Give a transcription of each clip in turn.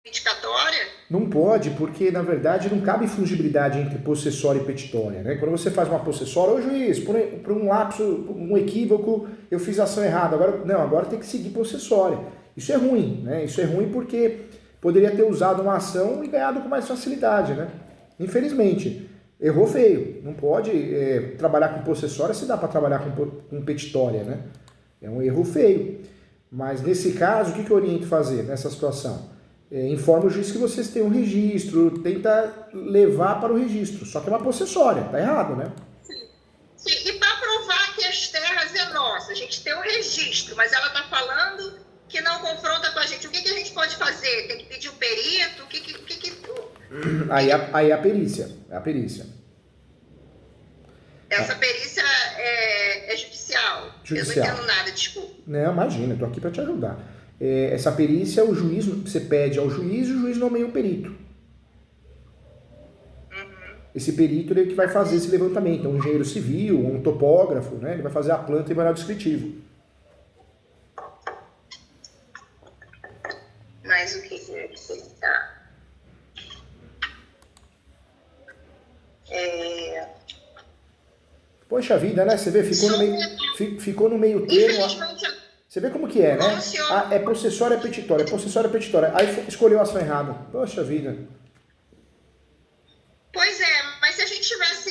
reivindicatória? Não pode, porque na verdade não cabe fungibilidade entre possessória e petitória, né? Quando você faz uma possessória, ô juiz, por um lapso, um equívoco, eu fiz a ação errada, agora não, agora tem que seguir possessória. Isso é ruim, né? Isso é ruim porque poderia ter usado uma ação e ganhado com mais facilidade, né? Infelizmente, errou feio. Não pode trabalhar com possessória se dá para trabalhar com petitória, né? É um erro feio. Mas nesse caso, o que eu oriento fazer nessa situação? Informa o juiz que vocês têm um registro, tenta levar para o registro. Só que é uma possessória, tá errado, né? Sim. E para provar que as terras é nossa, a gente tem um registro, mas ela está falando que não confronta com a gente. O que a gente pode fazer? Tem que pedir o perito? Aí a perícia. A perícia. Essa perícia é judicial. Judicial. Eu não entendo nada, desculpa. Não, imagina, eu tô aqui para te ajudar. Essa perícia, o juiz, você pede ao juiz e o juiz nomeia um perito. Esse perito ele é que vai fazer esse levantamento, é um engenheiro civil, um topógrafo, né? Ele vai fazer a planta e manual descritivo. Mas o que é que você tá? Poxa vida, né? Você vê, ficou no meio termo. Você vê como que é, né? É possessória, é petitória, é possessória, é petitória. Aí escolheu a ação errada. Poxa vida. Pois é, mas se a gente tivesse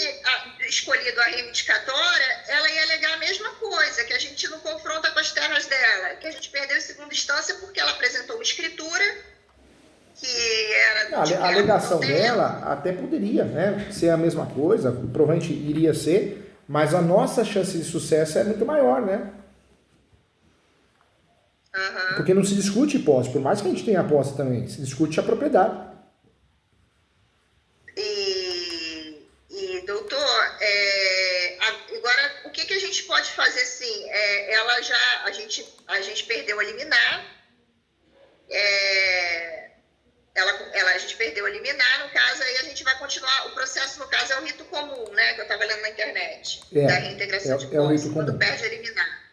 escolhido a reivindicatória, ela ia alegar a mesma coisa, que a gente não confronta com as terras dela, que a gente perdeu em segunda instância porque ela apresentou uma escritura que era... A alegação dela até poderia, né, ser a mesma coisa, provavelmente iria ser, mas a nossa chance de sucesso é muito maior, né? Porque não se discute posse, por mais que a gente tenha posse também, se discute a propriedade. E doutor, agora o que a gente pode fazer assim? A gente perdeu a liminar, a gente perdeu a liminar, no caso, aí a gente vai continuar, o processo, no caso, é o rito comum, né, que eu estava lendo na internet, da reintegração de posse, quando perde a liminar.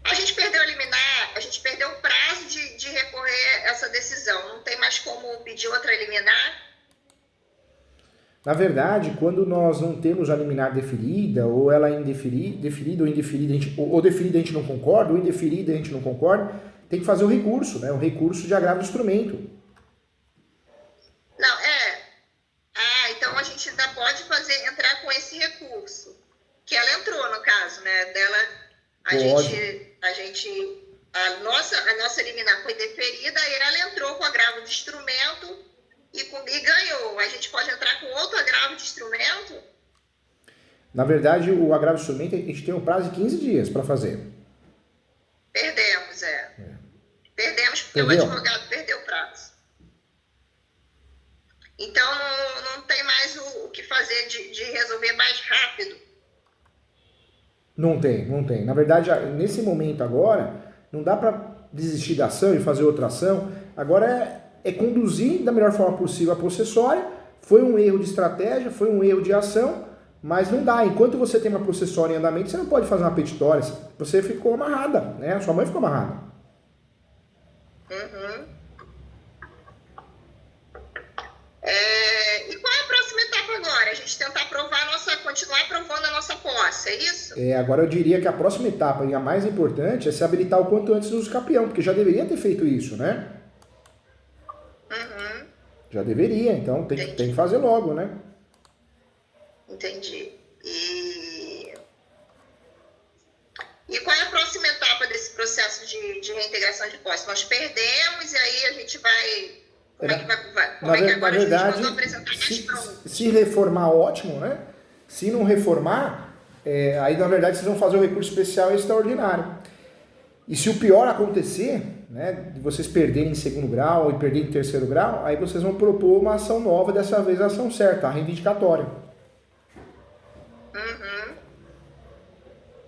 A gente perdeu a liminar, a gente perdeu o prazo de recorrer a essa decisão, não tem mais como pedir outra liminar. Na verdade, quando nós não temos a liminar deferida, ou ela é deferida ou indeferida, ou deferida a gente não concorda, ou indeferida a gente não concorda, tem que fazer o recurso, né? O recurso de agravo do instrumento. Não, então a gente ainda pode entrar com esse recurso, que ela entrou, no caso, né? Dela, a nossa liminar foi deferida e ela entrou com agravo de instrumento e ganhou. A gente pode entrar com outro agravo de instrumento? Na verdade, o agravo de instrumento, a gente tem um prazo de 15 dias para fazer. Perdemos, Perdemos porque o advogado perdeu o prazo. Então, não tem mais o que fazer de resolver mais rápido. Não tem. Na verdade, nesse momento agora, não dá para desistir da ação e fazer outra ação. Agora é conduzir da melhor forma possível a possessória. Foi um erro de estratégia, foi um erro de ação, mas não dá. Enquanto você tem uma possessória em andamento, você não pode fazer uma petitória. Você ficou amarrada, né? Sua mãe ficou amarrada. E qual é a próxima etapa agora? A gente tentar continuar aprovando a nossa posse, é isso? Agora eu diria que a próxima etapa, e a mais importante, é se habilitar o quanto antes no uso capião, porque já deveria ter feito isso, né? Já deveria, então tem que fazer logo, né? Entendi. E qual é a próxima etapa desse processo de reintegração de posse? Nós perdemos e aí a gente vai... Como é que vai? Na verdade, se reformar, ótimo, né? Se não reformar, aí na verdade vocês vão fazer o recurso especial e extraordinário. E se o pior acontecer, né, de vocês perderem em segundo grau e perderem em terceiro grau, aí vocês vão propor uma ação nova, dessa vez a ação certa, a reivindicatória.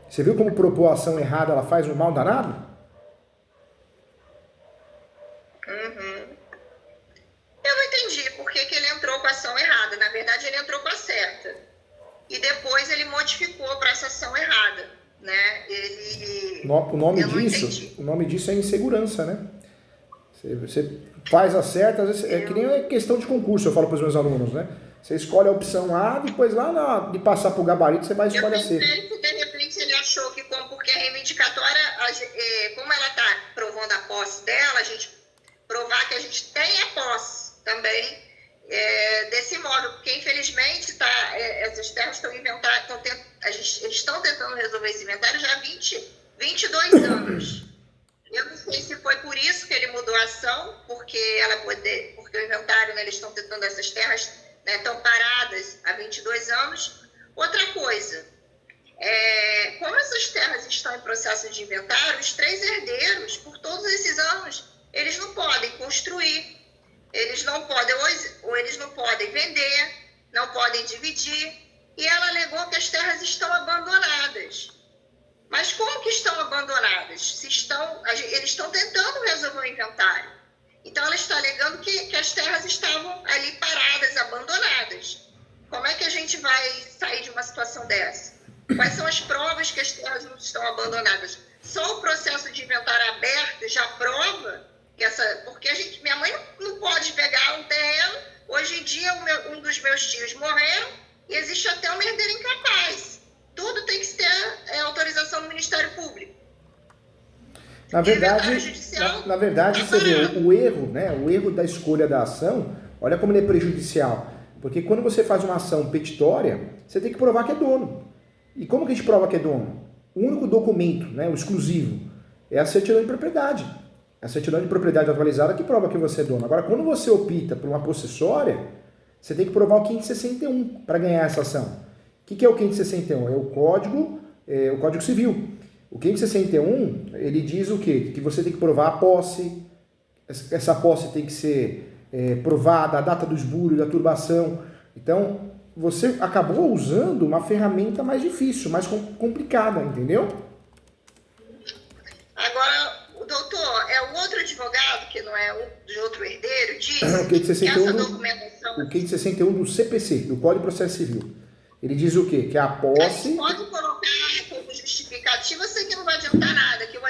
Você viu como propor a ação errada, ela faz um mal danado? Eu não entendi por que ele entrou com a ação errada. Na verdade, ele entrou com a certa. E depois ele modificou para essa ação errada, né? O nome disso é insegurança, né? Você faz a certa, às vezes, é que nem questão de concurso, eu falo para os meus alunos, né? Você escolhe a opção A, depois lá de passar para o gabarito, você vai escolher a C. De repente ele achou que, porque a reivindicatória, como ela está provando a posse dela, a gente provar que a gente tem a posse também desse imóvel, porque infelizmente essas terras estão inventadas, eles estão tentando resolver esse inventário já há 22 anos. Eu não sei se foi por isso que ele mudou a ação, porque o inventário, né, eles estão tentando essas terras, né, estão paradas há 22 anos. Outra coisa, como essas terras estão em processo de inventário, os 3 herdeiros, por todos esses anos, eles não podem construir, eles não podem, ou eles não podem vender, não podem dividir, e ela alegou que as terras estão abandonadas. Mas como que estão abandonadas? Eles estão tentando resolver o inventário. Então, ela está alegando que as terras estavam ali paradas, abandonadas. Como é que a gente vai sair de uma situação dessa? Quais são as provas que as terras não estão abandonadas? Só o processo de inventário aberto já prova que porque minha mãe não pode pegar um terreno. Hoje em dia, um dos meus tios morreu e existe até uma herdeira incapaz. Tudo tem que ter autorização do Ministério Público. Na verdade, você vê o erro, né? O erro da escolha da ação, olha como ele é prejudicial. Porque quando você faz uma ação petitória, você tem que provar que é dono. E como que a gente prova que é dono? O único documento, né, o exclusivo, é a certidão de propriedade. A certidão de propriedade atualizada que prova que você é dono. Agora, quando você opta por uma possessória, você tem que provar o 561 para ganhar essa ação. O que é o 561? É o Código Civil. O 561, ele diz o quê? Que você tem que provar a posse, essa posse tem que ser provada, a data do esbulho, da turbação. Então, você acabou usando uma ferramenta mais difícil, mais complicada, entendeu? Agora, o doutor, o outro advogado, que não é de outro herdeiro, diz que essa documentação... O 561 do CPC, do Código de Processo Civil. Ele diz o quê? Que a posse... A gente pode colocar como justificativa, eu sei que não vai adiantar nada, que o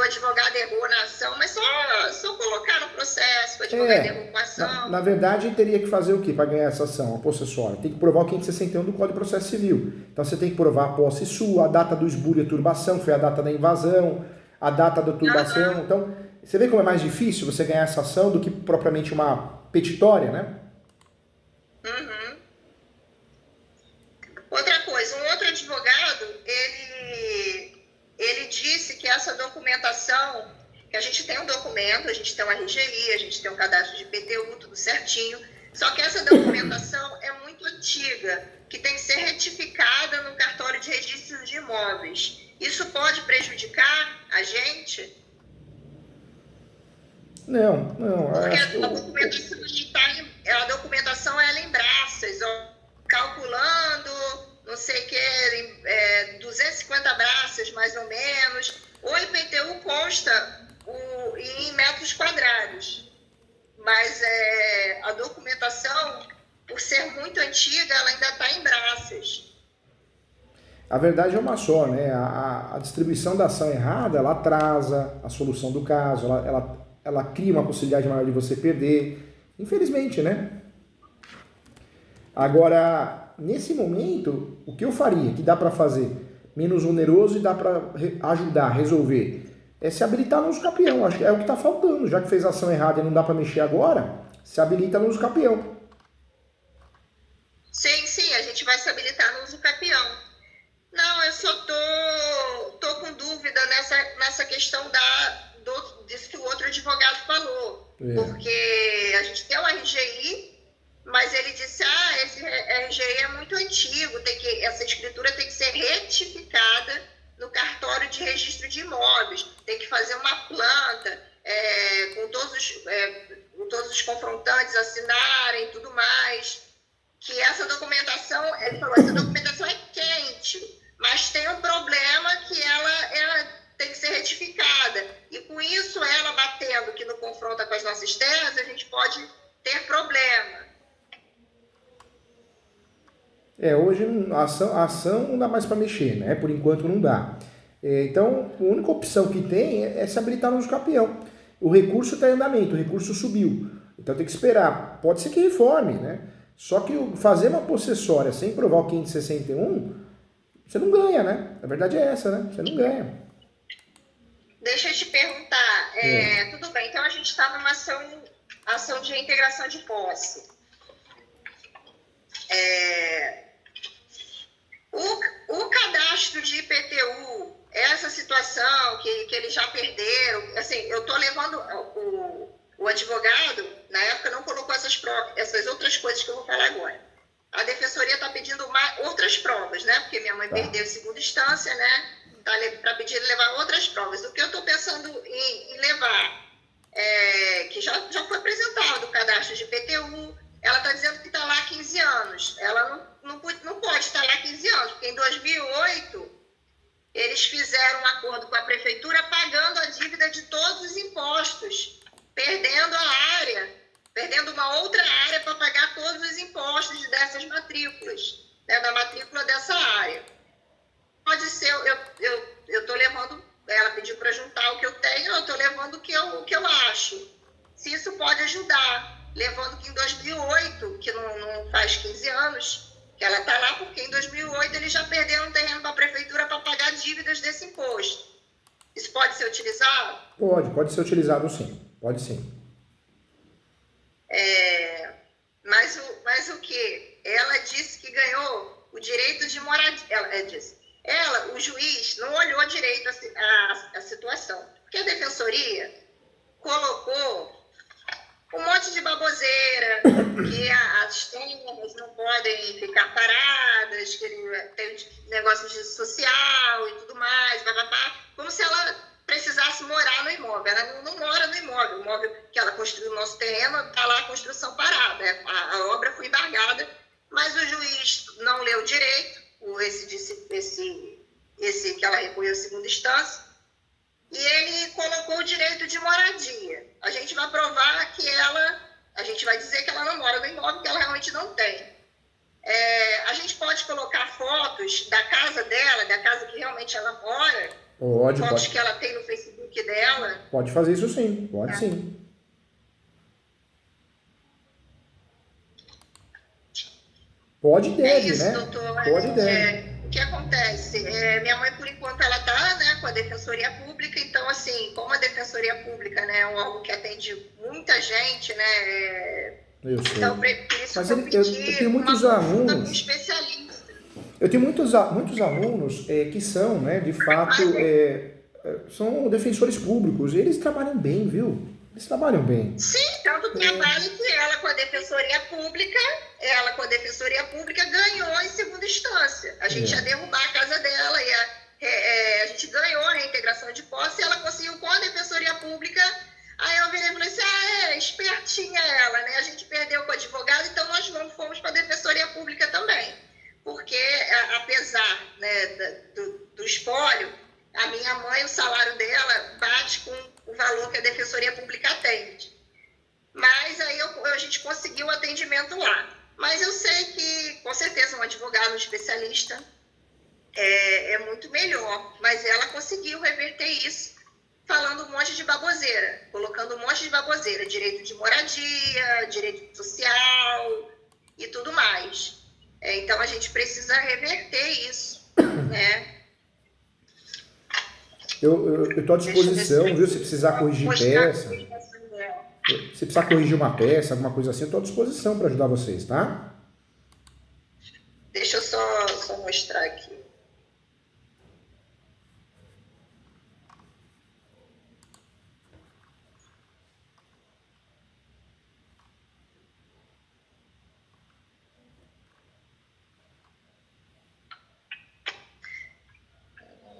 advogado errou na ação, mas só colocar no processo, que o advogado errou com a ação. Na verdade, teria que fazer o quê para ganhar essa ação, a possessória? Tem que provar o 561 do Código de Processo Civil. Então, você tem que provar a posse sua, a data do esbulho e a turbação, que foi a data da invasão, a data da turbação. Então, você vê como é mais difícil você ganhar essa ação do que propriamente uma petitória, né? Uhum. Outra coisa, um outro advogado, ele disse que essa documentação, que a gente tem um documento, a gente tem um RGI, a gente tem um cadastro de IPTU, tudo certinho, só que essa documentação é muito antiga, que tem que ser retificada no cartório de registro de imóveis. Isso pode prejudicar a gente? Não. Porque a documentação ela em braças, calculando, não sei o que, 250 braças mais ou menos. O IPTU consta em metros quadrados, mas a documentação, por ser muito antiga, ela ainda está em braças. A verdade é uma só, né? A distribuição da ação errada, ela atrasa a solução do caso, ela cria uma possibilidade maior de você perder, infelizmente, né? Agora, nesse momento, o que eu faria, que dá para fazer menos oneroso e dá para ajudar a resolver, é se habilitar no uso capião. Acho que é o que está faltando. Já que fez a ação errada e não dá para mexer agora, se habilita no uso capião. Sim, a gente vai se habilitar no uso capião. Não, eu só tô com dúvida nessa questão disso que o outro advogado falou. Porque a gente tem o RGI, mas ele disse, esse RGI é muito antigo, essa escritura tem que ser retificada no cartório de registro de imóveis, tem que fazer uma planta, com todos os confrontantes assinarem e tudo mais, que essa documentação, ele falou, essa documentação é quente, mas tem um problema que ela tem que ser retificada, e com isso ela batendo que não confronta com as nossas terras, a gente pode ter problema. Hoje a ação não dá mais para mexer, né? Por enquanto não dá. Então, a única opção que tem é se habilitar no uso capião. o recurso está em andamento, o recurso subiu. Então tem que esperar. Pode ser que reforme, né? Só que fazer uma possessória sem provar o 561, você não ganha, né? A verdade é essa, né? Você não ganha. Deixa eu te perguntar. Tudo bem, então a gente está numa ação de reintegração de posse. O cadastro de IPTU, essa situação que eles já perderam, assim, eu estou levando o advogado, na época não colocou essas outras coisas que eu vou falar agora. A defensoria está pedindo outras provas, né? Porque minha mãe perdeu em segunda instância, né? Está para pedir levar outras provas. O que eu estou pensando em levar, que já foi apresentado o cadastro de IPTU, ela está dizendo que está lá há 15 anos. Ela não pode estar lá há 15 anos, porque em 2008 eles fizeram um acordo com a prefeitura pagando a dívida de todos os impostos, perdendo uma outra área para pagar todos os impostos dessas matrículas, né, da matrícula dessa área. Pode ser, eu estou levando, ela pediu para juntar o que eu tenho, eu estou levando o que eu acho. Se isso pode ajudar, levando que em 2008, que não faz 15 anos, que ela está lá, porque em 2008 eles já perderam um terreno para a prefeitura para pagar dívidas desse imposto. Isso pode ser utilizado? Pode ser utilizado sim, pode sim. Mas o que? Ela disse que ganhou o direito de moradia. O juiz não olhou direito a situação. Porque a defensoria colocou um monte de baboseira, que as terras não podem ficar paradas, que tem negócio de social e tudo mais, como se ela precisasse morar no imóvel. Ela não mora no imóvel. O imóvel que ela construiu no nosso terreno, está lá a construção parada. A obra foi embargada, mas o juiz não leu direito, esse que ela recolheu em segunda instância, e ele colocou o direito de moradia. A gente vai provar que a gente vai dizer que ela não mora no imóvel, que ela realmente não tem. A gente pode colocar fotos da casa dela, da casa que realmente ela mora, fotos que ela tem no Facebook dela. Pode fazer isso sim, pode sim. Pode e deve, isso, né? doutor. Pode e deve. O que acontece? Minha mãe, por enquanto, ela está, né, com a Defensoria Pública, então, assim, como a Defensoria Pública, né, é um órgão que atende muita gente, né, eu sei. Então, por isso mas eu tenho muitos alunos, um especialista. Eu tenho muitos alunos que são, né, de fato, são defensores públicos, e eles trabalham bem, viu? Eles trabalham bem. Sim, tanto trabalho que ela com a Defensoria Pública ganhou em segunda instância. A gente ia derrubar a casa dela, a gente ganhou a reintegração de posse e ela conseguiu com a Defensoria Pública. Aí eu virei e falei assim, espertinha ela, né? A gente perdeu com o advogado, então nós fomos para a Defensoria Pública também. Porque, apesar, né, do espólio, a minha mãe, o salário dela bate com o valor que a Defensoria Pública atende. Mas aí a gente conseguiu o atendimento lá. Mas eu sei que, com certeza, um advogado, um especialista, é muito melhor. Mas ela conseguiu reverter isso, falando um monte de baboseira, colocando um monte de baboseira, direito de moradia, direito social e tudo mais. Então, a gente precisa reverter isso, né? Eu estou à disposição, viu? Se precisar corrigir peça, se precisar corrigir uma peça, alguma coisa assim, eu estou à disposição para ajudar vocês, tá? Deixa eu só mostrar aqui.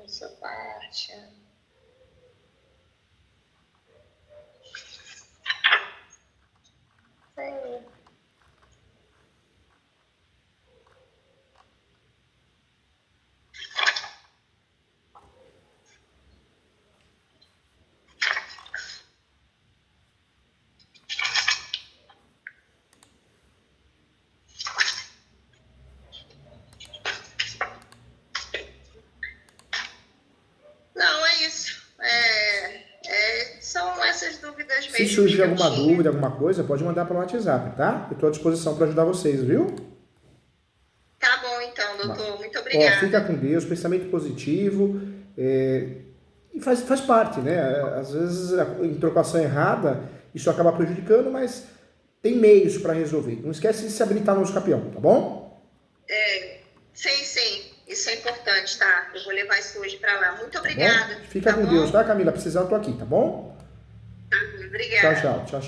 Essa parte. Se surgir alguma dúvida, alguma coisa, pode mandar pelo WhatsApp, tá? Eu estou à disposição para ajudar vocês, viu? Tá bom, então, doutor. Muito obrigada. Fica com Deus, pensamento positivo. E faz parte, né? Às vezes, em trocação errada, isso acaba prejudicando, mas tem meios para resolver. Não esquece de se habilitar no escapião, tá bom? Sim. Isso é importante, tá? Eu vou levar isso hoje para lá. Muito obrigada. Fica com Deus, tá, Camila? Precisar, eu tô aqui, tá bom? Tá, obrigada. Tchau.